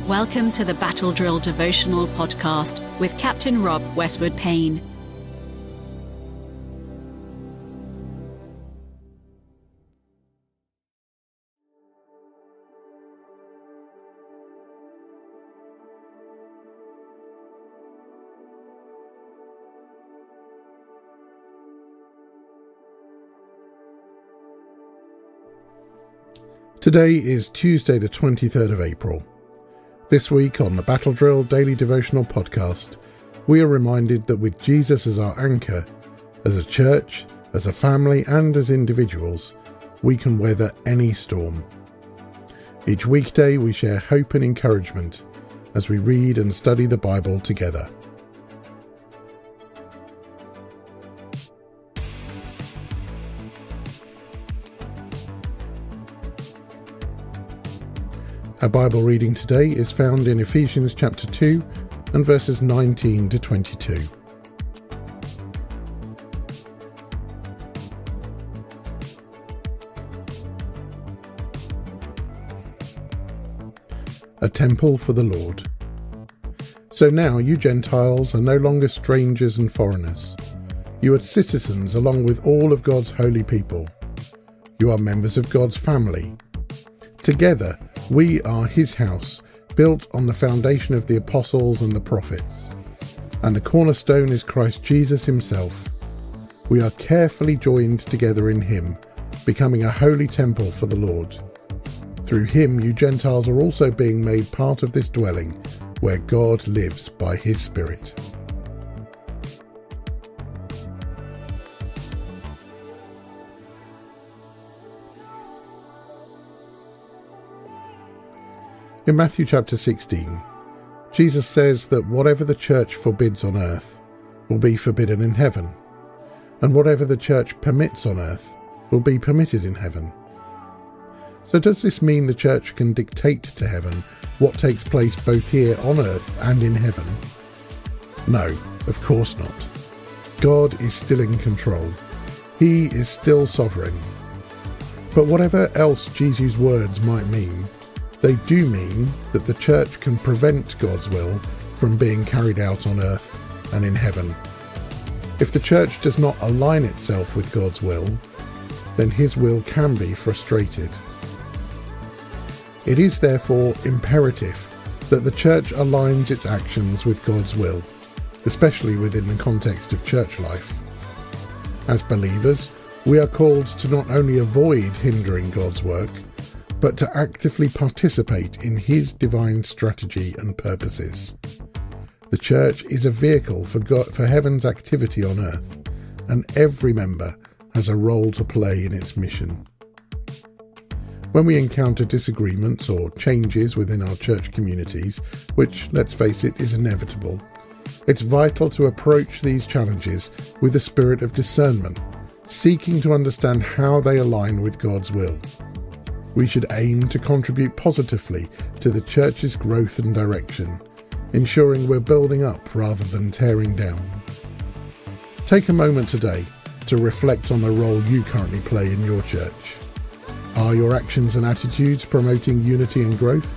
Welcome to the Battle Drill Devotional Podcast with Captain Rob Westwood-Payne. Today is Tuesday the 23rd of April. This week on the Battle Drill Daily Devotional Podcast, we are reminded that with Jesus as our anchor, as a church, as a family and as individuals, we can weather any storm. Each weekday we share hope and encouragement as we read and study the Bible together. Our Bible reading today is found in Ephesians chapter 2 and verses 19 to 22. A temple for the Lord. So now you Gentiles are no longer strangers and foreigners. You are citizens along with all of God's holy people. You are members of God's family. Together, we are his house, built on the foundation of the apostles and the prophets. And the cornerstone is Christ Jesus himself. We are carefully joined together in him, becoming a holy temple for the Lord. Through him you Gentiles are also being made part of this dwelling, where God lives by his Spirit. In Matthew chapter 16, Jesus says that whatever the church forbids on earth will be forbidden in heaven, and whatever the church permits on earth will be permitted in heaven. So does this mean the church can dictate to heaven what takes place both here on earth and in heaven? No, of course not. God is still in control. He is still sovereign. But whatever else Jesus' words might mean, they do mean that the church can prevent God's will from being carried out on earth and in heaven. If the church does not align itself with God's will, then his will can be frustrated. It is therefore imperative that the church aligns its actions with God's will, especially within the context of church life. As believers, we are called to not only avoid hindering God's work, but to actively participate in his divine strategy and purposes. The church is a vehicle for heaven's activity on earth, and every member has a role to play in its mission. When we encounter disagreements or changes within our church communities, which, let's face it, is inevitable, it's vital to approach these challenges with a spirit of discernment, seeking to understand how they align with God's will. We should aim to contribute positively to the church's growth and direction, ensuring we're building up rather than tearing down. Take a moment today to reflect on the role you currently play in your church. Are your actions and attitudes promoting unity and growth?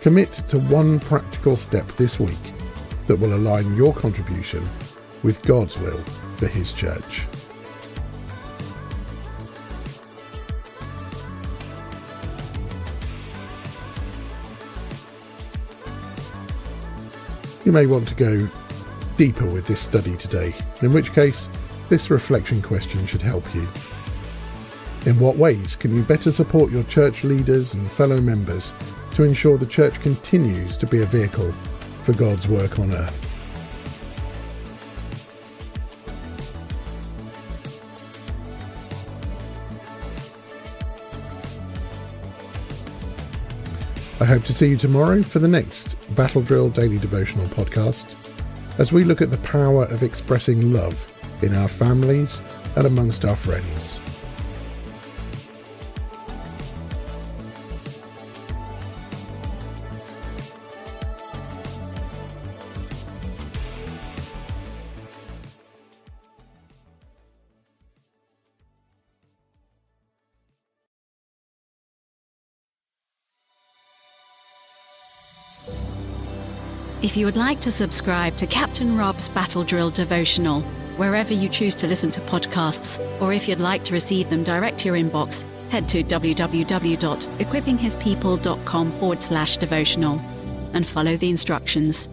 Commit to one practical step this week that will align your contribution with God's will for his church. You may want to go deeper with this study today, in which case this reflection question should help you. In what ways can you better support your church leaders and fellow members to ensure the church continues to be a vehicle for God's work on earth? I hope to see you tomorrow for the next Battle Drill Daily Devotional Podcast, as we look at the power of expressing love in our families and amongst our friends. If you would like to subscribe to Captain Rob's Battle Drill devotional, wherever you choose to listen to podcasts, or if you'd like to receive them direct to your inbox, head to www.equippinghispeople.com/devotional and follow the instructions.